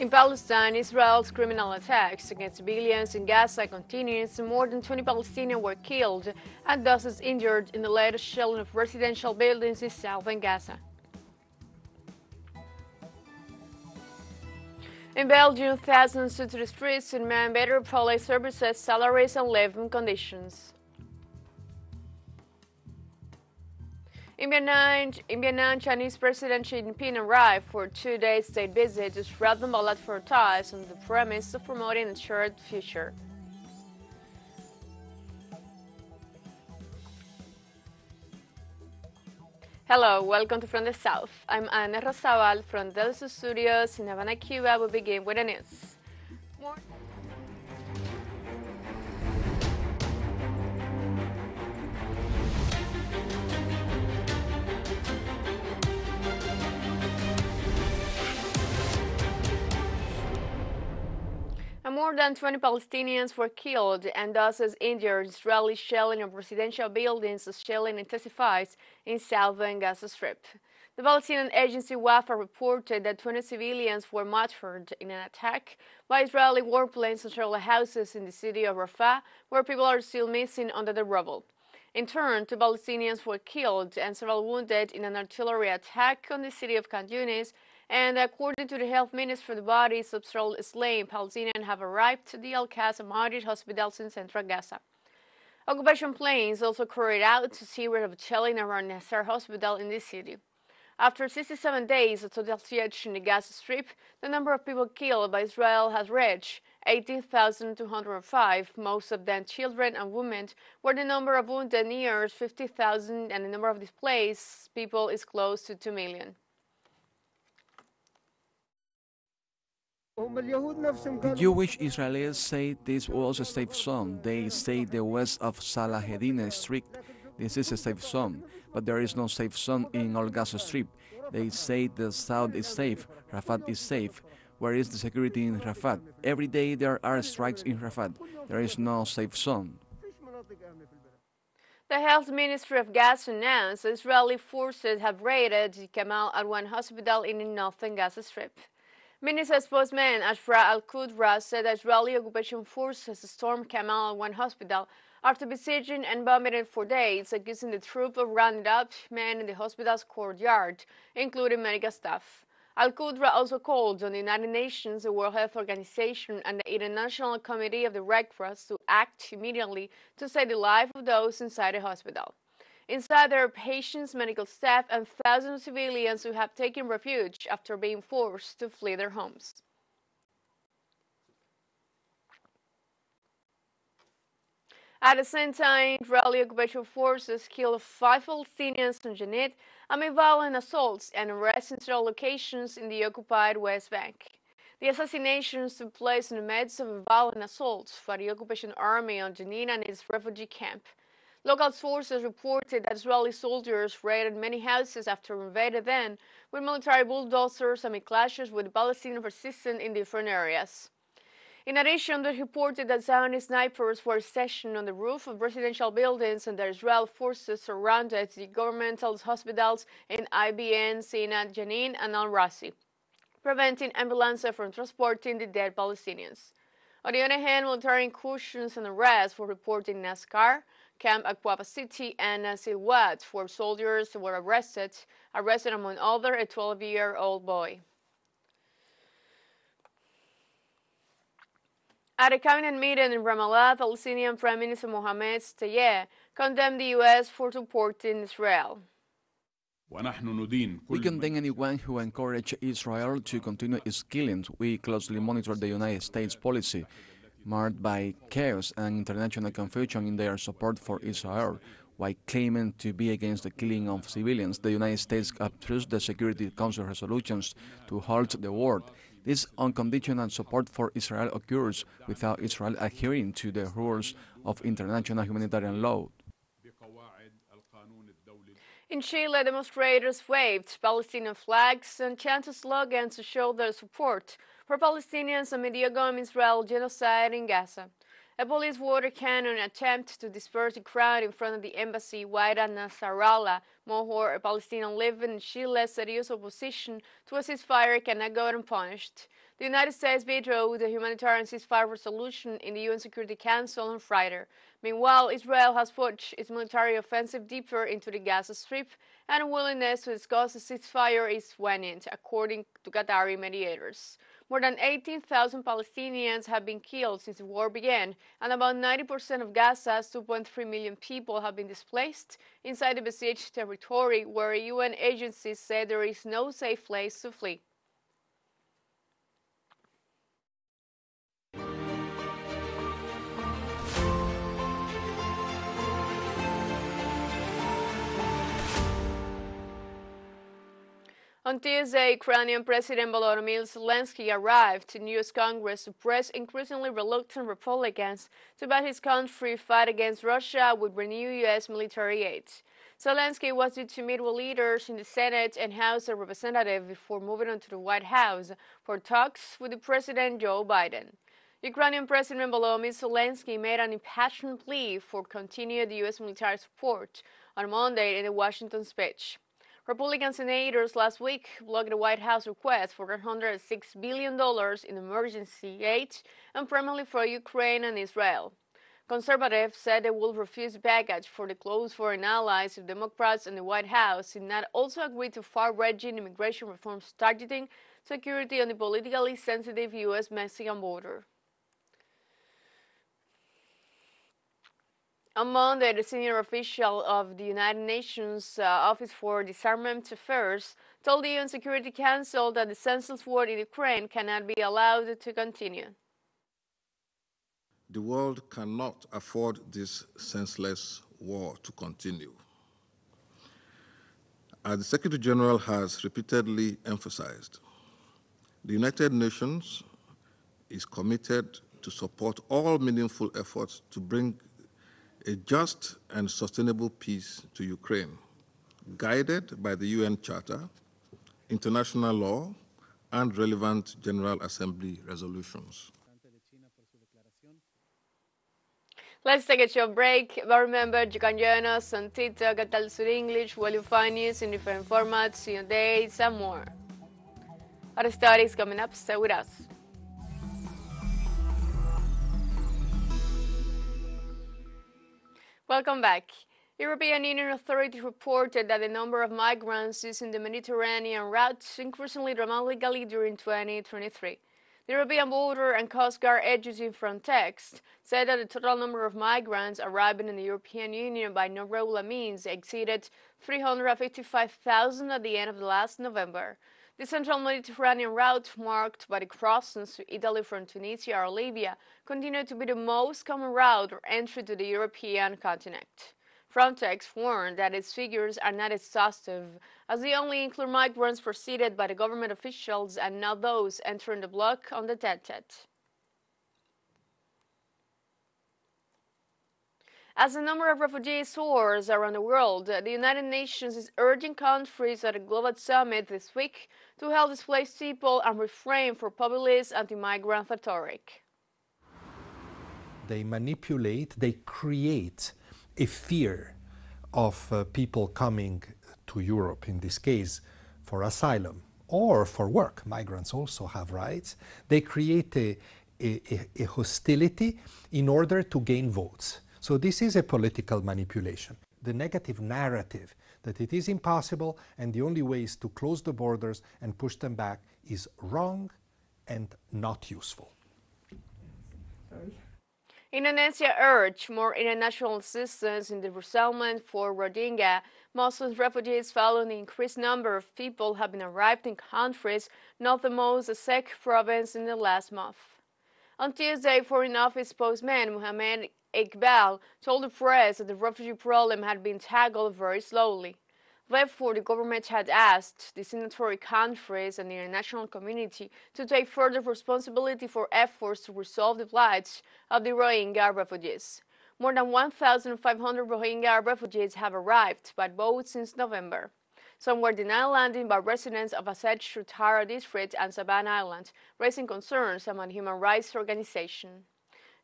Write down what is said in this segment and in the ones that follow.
In Palestine, Israel's criminal attacks against civilians in Gaza continues. More than 20 Palestinians were killed and dozens injured in the latest shelling of residential buildings in southern Gaza. In Belgium, thousands took to the streets to demand better police services, salaries and living conditions. In Vietnam, Chinese President Xi Jinping arrived for a two-day state visit to strengthen bilateral ties on the premise of promoting a shared future. Hello, welcome to From the South. I'm Ana Rosabal from teleSUR Studios in Havana, Cuba. We begin with the news. More than 20 Palestinians were killed and dozens injured in Israeli shelling of residential buildings as shelling intensifies in southern Gaza Strip. The Palestinian agency Wafa reported that 20 civilians were martyred in an attack by Israeli warplanes on several houses in the city of Rafah, where people are still missing under the rubble. In turn, 2 Palestinians were killed and several wounded in an artillery attack on the city of Khan Yunis. And according to the health ministry, the bodies of several slain Palestinians have arrived to the Al-Qasem Martyrs hospitals in central Gaza. Occupation planes also carried out a series of shelling around Nasser Hospital in this city. After 67 days of total siege in the Gaza Strip, the number of people killed by Israel has reached 18,205, most of them children and women, where the number of wounded nears 50,000 and the number of displaced people is close to 2 million. The Jewish Israelis say this was a safe zone. They say the west of Salahedin district. This is a safe zone, but there is no safe zone in all Gaza Strip. They say the south is safe, Rafah is safe. Where is the security in Rafah? Every day there are strikes in Rafah. There is no safe zone. The health ministry of Gaza announced Israeli forces have raided the Kamal Adwan hospital in the northern Gaza Strip. Minister spokesman Ashra Al-Qudra said Israeli occupation forces stormed Kamal Adwan hospital after besieging and bombing it for days, accusing the troop of rounding up men in the hospital's courtyard, including medical staff. Al-Qudra also called on the United Nations, the World Health Organization, and the International Committee of the Red Cross to act immediately to save the life of those inside the hospital. Inside there are patients, medical staff, and thousands of civilians who have taken refuge after being forced to flee their homes. At the same time, Israeli occupation forces killed 5 Palestinians on Janit amid violent assaults and arrests in several locations in the occupied West Bank. The assassinations took place in the midst of violent assaults by the occupation army on Jenin and its refugee camp. Local sources reported that Israeli soldiers raided many houses after invading them with military bulldozers amid clashes with the Palestinian resistance in different areas. In addition, they reported that Zionist snipers were stationed on the roof of residential buildings and that Israeli forces surrounded the governmental hospitals in IBN, Sina, Jenin, and Al-Rasi, preventing ambulances from transporting the dead Palestinians. On the other hand, military incursions and arrests were reported in Naskar, Camp Aqaba City, and Silwat, where soldiers were arrested among others a 12-year-old boy. At a cabinet meeting in Ramallah, Palestinian Prime Minister Mohammed Tayyeh condemned the U.S. for supporting Israel. We condemn anyone who encourages Israel to continue its killings. We closely monitor the United States policy, marked by chaos and international confusion in their support for Israel. While claiming to be against the killing of civilians, the United States approves the Security Council resolutions to halt the war. This unconditional support for Israel occurs without Israel adhering to the rules of international humanitarian law. In Chile, demonstrators waved Palestinian flags and chanted slogans to show their support for Palestinians amid the ongoing Israel genocide in Gaza. A police water cannon attempt to disperse the crowd in front of the embassy Waira Nasrallah Mohor, a Palestinian living in Chile's serious opposition to a ceasefire, cannot go unpunished. The United States vetoed the humanitarian ceasefire resolution in the UN Security Council on Friday. Meanwhile, Israel has pushed its military offensive deeper into the Gaza Strip, and a willingness to discuss a ceasefire is waning, according to Qatari mediators. More than 18,000 Palestinians have been killed since the war began, and about 90% of Gaza's 2.3 million people have been displaced inside the besieged territory, where UN agencies say there is no safe place to flee. On Tuesday, Ukrainian President Volodymyr Zelensky arrived in U.S. Congress to press increasingly reluctant Republicans to bat his country's fight against Russia with renewed U.S. military aid. Zelensky was due to meet with leaders in the Senate and House of Representatives before moving on to the White House for talks with the President Joe Biden. Ukrainian President Volodymyr Zelensky made an impassioned plea for continued U.S. military support on Monday in a Washington speech. Republican senators last week blocked the White House request for $106 billion in emergency aid, and primarily for Ukraine and Israel. Conservatives said they will refuse the package for the close foreign allies if Democrats in the White House did not also agree to far-reaching immigration reforms targeting security on the politically sensitive U.S.-Mexican border. On Monday, the senior official of the United Nations Office for Disarmament Affairs told the UN Security Council that the senseless war in Ukraine cannot be allowed to continue. The world cannot afford this senseless war to continue. As the Secretary General has repeatedly emphasized, the United Nations is committed to support all meaningful efforts to bring a just and sustainable peace to Ukraine, guided by the UN Charter, international law, and relevant General Assembly resolutions. Let's take a short break, but remember you can join us on TikTok at teleSUR English, where you'll find news in different formats, new dates, and more. Our story is coming up, stay with us. Welcome back. European Union authorities reported that the number of migrants using the Mediterranean route increasingly dramatically during 2023. The European Border and Coast Guard Agency Frontex said that the total number of migrants arriving in the European Union by non-regular means exceeded 355,000 at the end of last November. The central Mediterranean route, marked by the crossings to Italy from Tunisia or Libya, continued to be the most common route or entry to the European continent. Frontex warned that its figures are not exhaustive, as they only include migrants preceded by the government officials and not those entering the bloc undetected. As the number of refugees soars around the world, the United Nations is urging countries at a global summit this week to help displaced people and refrain from populist anti-migrant rhetoric. They manipulate, they create a fear of people coming to Europe, in this case for asylum or for work. Migrants also have rights. They create a hostility in order to gain votes. So this is a political manipulation. The negative narrative that it is impossible and the only way is to close the borders and push them back is wrong and not useful. Indonesia urged more international assistance in the resettlement for Rohingya Muslim refugees following the increased number of people having arrived in countries not the most Aceh province in the last month. On Tuesday, Foreign Office spokesman Mohammed Iqbal told the press that the refugee problem had been tackled very slowly. Therefore, the government had asked the signatory countries and the international community to take further responsibility for efforts to resolve the plight of the Rohingya refugees. More than 1,500 Rohingya refugees have arrived by boat since November. Some were denied landing by residents of Aceh Utara district and Saban Island, raising concerns among human rights organizations.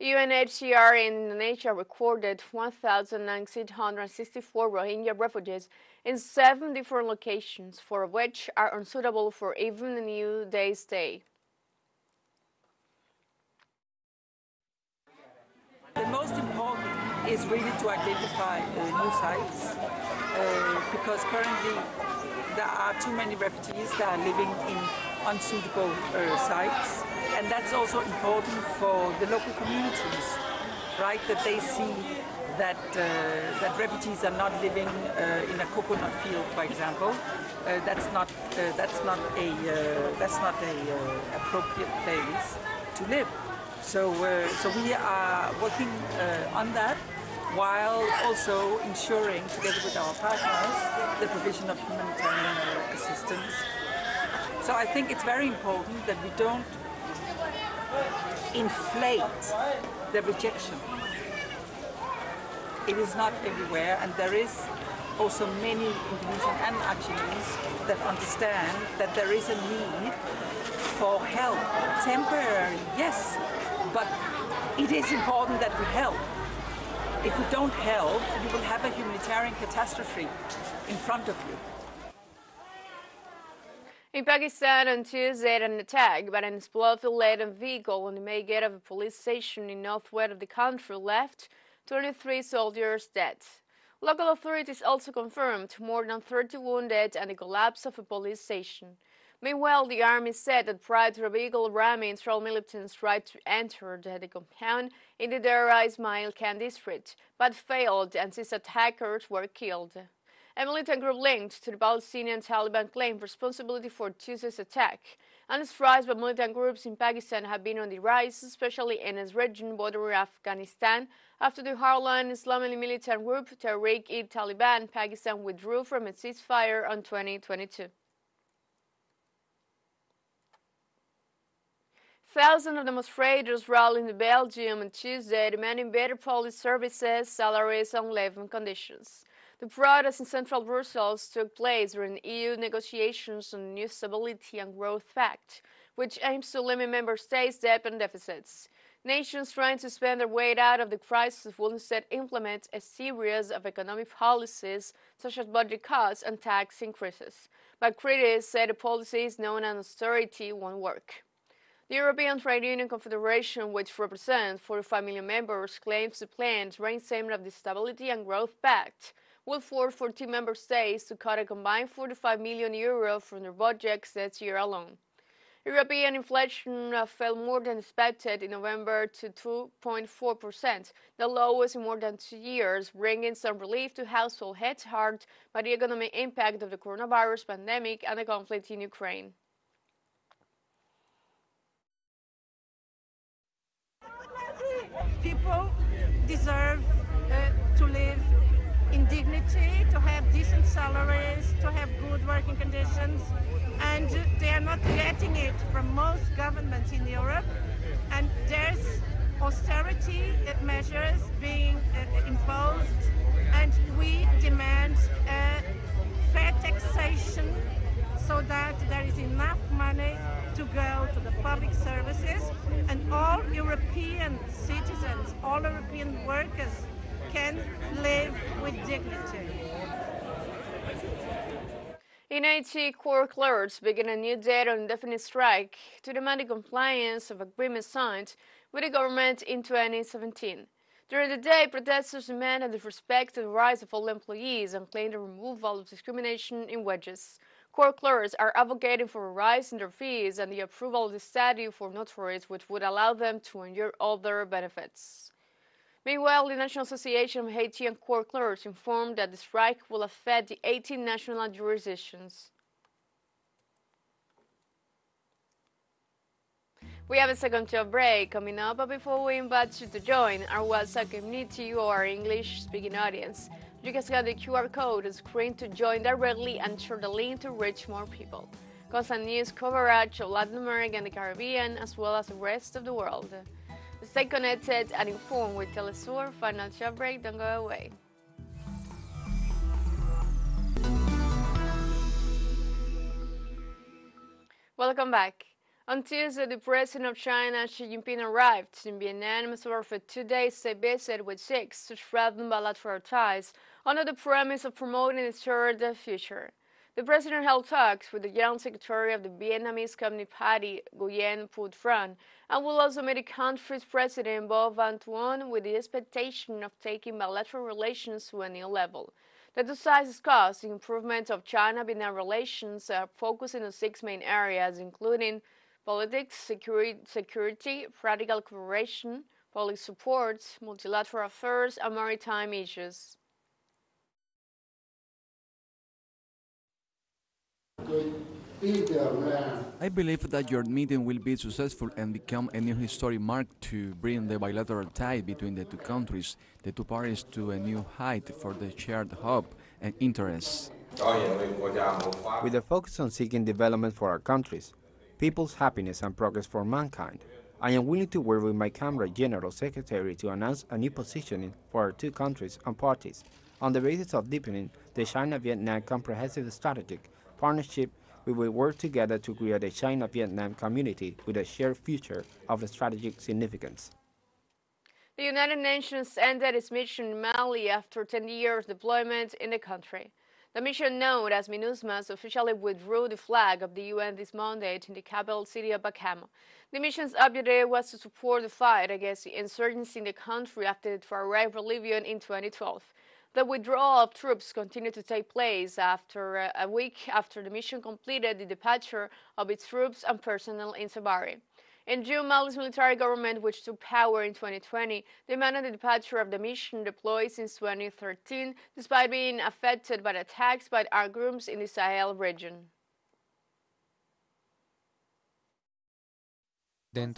UNHCR in Indonesia recorded 1,664 Rohingya refugees in 7 different locations, 4 of which are unsuitable for even a new day stay. The most important is really to identify new sites because currently there are too many refugees that are living in unsuitable sites, and that's also important for the local communities, right? That they see that that refugees are not living in a coconut field, for example. That's not a appropriate place to live. So we are working on that, while also ensuring, together with our partners, the provision of humanitarian assistance. So I think it's very important that we don't inflate the rejection. It is not everywhere, and there is also many Indonesian and Achinese that understand that there is a need for help. Temporary, yes, but it is important that we help. If we don't help, you will have a humanitarian catastrophe in front of you. In Pakistan on Tuesday, an attack by an explosive-laden vehicle on the main gate of a police station in northwest of the country left 23 soldiers dead. Local authorities also confirmed more than 30 wounded and the collapse of a police station. Meanwhile, the army said that prior to the vehicle ramming, Israel militants tried to enter the compound in the Dera Ismail Khan district, but failed and 6 attackers were killed. A militant group linked to the Palestinian Taliban claimed responsibility for Tuesday's attack, and strikes by militant groups in Pakistan have been on the rise, especially in its region bordering Afghanistan, after the hardline Islamic militant group Tehreek-e-Taliban Pakistan withdrew from its ceasefire on 2022. Thousands of demonstrators rallied in Belgium on Tuesday, demanding better police services, salaries, and living conditions. The protests in central Brussels took place during EU negotiations on the new Stability and Growth Pact, which aims to limit member states' debt and deficits. Nations trying to spend their way out of the crisis will instead implement a series of economic policies, such as budget cuts and tax increases. But critics say the policies known as austerity won't work. The European Trade Union Confederation, which represents 45 million members, claims the planned reinstatement of the Stability and Growth Pact will force 14 member states to cut a combined €45 million from their budgets this year alone. European inflation fell more than expected in November to 2.4%, the lowest in more than 2 years, bringing some relief to household hit hard by the economic impact of the coronavirus pandemic and the conflict in Ukraine. People deserve to live in dignity, to have decent salaries, to have good working conditions, and they are not getting it from most governments in Europe. And there's austerity measures being imposed, and we demand fair taxation so that there is enough money to go to the public services, and all European citizens, all European workers can live with dignity. In Haiti, court clerks began a new day on indefinite strike to demand the compliance of agreements signed with the government in 2017. During the day, protesters demanded the respect to the rights of all employees and claimed the removal of discrimination in wages. Court clerks are advocating for a rise in their fees and the approval of the statute for notaries, which would allow them to enjoy other benefits. Meanwhile, the National Association of Haitian Court Clerks informed that the strike will affect the 18 national jurisdictions. We have a second job break coming up, but before we invite you to join our WhatsApp community or our English-speaking audience, you can scan the QR code on the screen to join directly and share the link to reach more people. Constant news coverage of Latin America and the Caribbean, as well as the rest of the world. Stay connected and informed with teleSUR. Final job break, don't go away. Welcome back. On Tuesday, the president of China, Xi Jinping, arrived in Vietnam for a 2-day state visit with Xi to strengthen bilateral ties under the premise of promoting a shared future. The president held talks with the General Secretary of the Vietnamese Communist Party, Nguyen Phu Tran, and will also meet the country's president, Vo Van Thuan, with the expectation of taking bilateral relations to a new level. The two sides discussed the improvement of China-Vietnam relations, focusing on 6 main areas, including politics, security, practical cooperation, public support, multilateral affairs, and maritime issues. I believe that your meeting will be successful and become a new historic mark to bring the bilateral tie between the two countries, the two parties, to a new height for the shared hope and interests. With a focus on seeking development for our countries, people's happiness and progress for mankind, I am willing to work with my Cabinet General Secretary to announce a new positioning for our two countries and parties on the basis of deepening the China-Vietnam Comprehensive Strategic Partnership. We will work together to create a China-Vietnam community with a shared future of strategic significance. The United Nations ended its mission in Mali after 10 years deployment in the country. The mission, known as MINUSMA, officially withdrew the flag of the UN this Monday in the capital city of Bamako. The mission's objective was to support the fight against the insurgency in the country after the Tuareg rebellion in 2012. The withdrawal of troops continued to take place after a week after the mission completed the departure of its troops and personnel in Sabari. In June, Mali's military government, which took power in 2020, demanded the departure of the mission deployed since 2013, despite being affected by attacks by armed groups in the Sahel region. In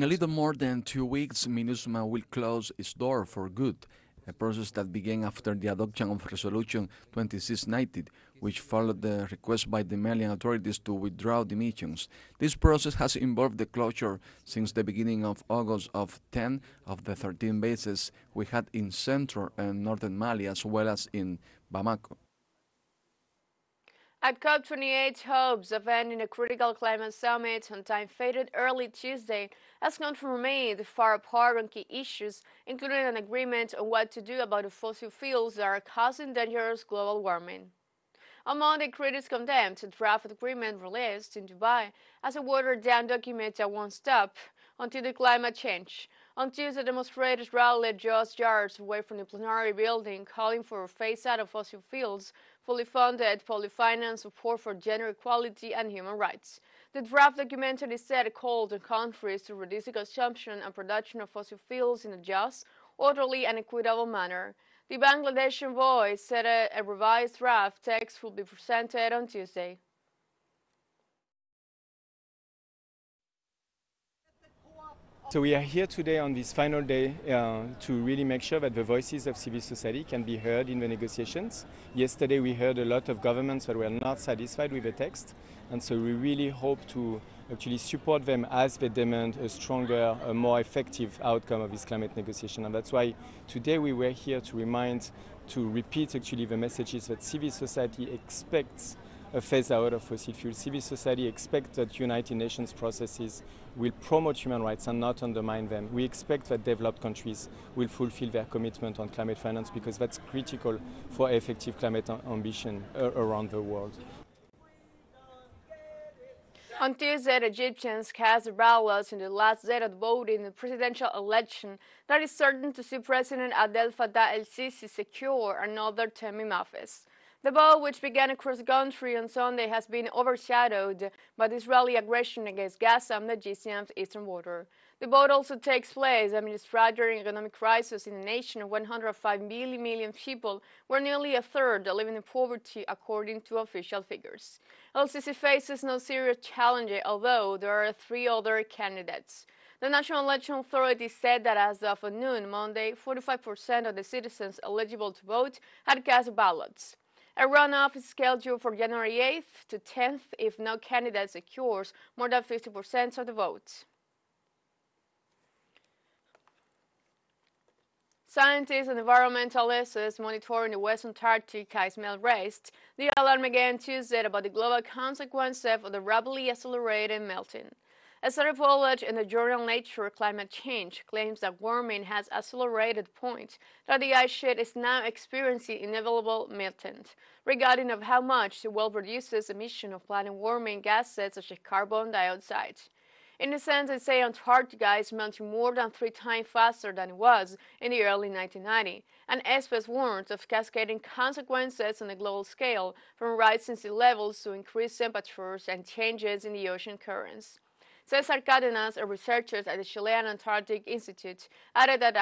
a little more than 2 weeks, MINUSMA will close its door for good, a process that began after the adoption of Resolution 2690, which followed the request by the Malian authorities to withdraw the missions. This process has involved the closure since the beginning of August of 10 of the 13 bases we had in central and northern Mali, as well as in Bamako. At COP28, hopes of ending a critical climate summit on time faded early Tuesday as countries remained far apart on key issues, including an agreement on what to do about the fossil fuels that are causing dangerous global warming. On Monday, critics condemned a draft agreement released in Dubai as a watered-down document that won't stop until the climate change. On Tuesday, demonstrators rallied just yards away from the plenary building, calling for a phase-out of fossil fuels, fully funded, public finance, support for gender equality, and human rights. The draft document instead called on countries to reduce the consumption and production of fossil fuels in a just, orderly, and equitable manner. The Bangladeshi envoy said a revised draft text will be presented on Tuesday. So we are here today on this final day to really make sure that the voices of civil society can be heard in the negotiations. Yesterday we heard a lot of governments that were not satisfied with the text, and so we really hope to actually support them as they demand a stronger, a more effective outcome of this climate negotiation. And that's why today we were here to repeat actually the messages that civil society expects a phase out of fossil fuels. Civil society expects that United Nations processes will promote human rights and not undermine them. We expect that developed countries will fulfill their commitment on climate finance because that's critical for effective climate ambition around the world. On Tuesday, the Egyptians cast their ballots in the last day of voting in the presidential election that is certain to see President Abdel Fattah el-Sisi secure another term in office. The vote, which began across the country on Sunday, has been overshadowed by the Israeli aggression against Gaza and the Egyptian's eastern border. The vote also takes place amid a staggering economic crisis in a nation of 105 million people, where nearly a third are living in poverty, according to official figures. El-Sisi faces no serious challenge, although there are 3 other candidates. The National Election Authority said that as of noon Monday, 45% of the citizens eligible to vote had cast ballots. A runoff is scheduled for January 8th to 10th if no candidate secures more than 50% of the vote. Scientists and environmentalists monitoring the West Antarctic ice melt raised the alarm again Tuesday about the global consequences of the rapidly accelerating melting. A study published in the journal Nature Climate Change claims that warming has accelerated to the point that the ice sheet is now experiencing inevitable melting, regarding of how much the world produces emission of planet-warming gases such as carbon dioxide. In a sense, they say Antarctica is melting more than 3 times faster than it was in the early 1990s, and experts warned of cascading consequences on a global scale from rising sea levels to increased temperatures and changes in the ocean currents. Cesar Cadenas, a researcher at the Chilean Antarctic Institute, added that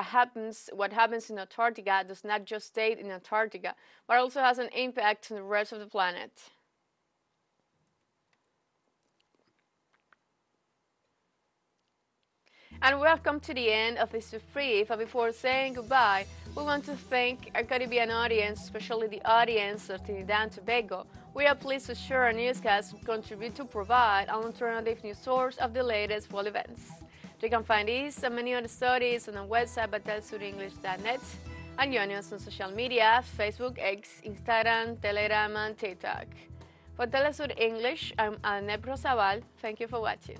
what happens in Antarctica does not just stay in Antarctica, but also has an impact on the rest of the planet. And we have come to the end of this brief, but before saying goodbye, we want to thank our Caribbean audience, especially the audience of Trinidad and Tobago. We are pleased to share our newscast and contribute to provide an alternative news source of the latest world events. You can find these and many other studies on our website at telesurenglish.net and join us on social media, Facebook, X, Instagram, Telegram, and TikTok. For Telesur English, I'm Anne Prosabal. Thank you for watching.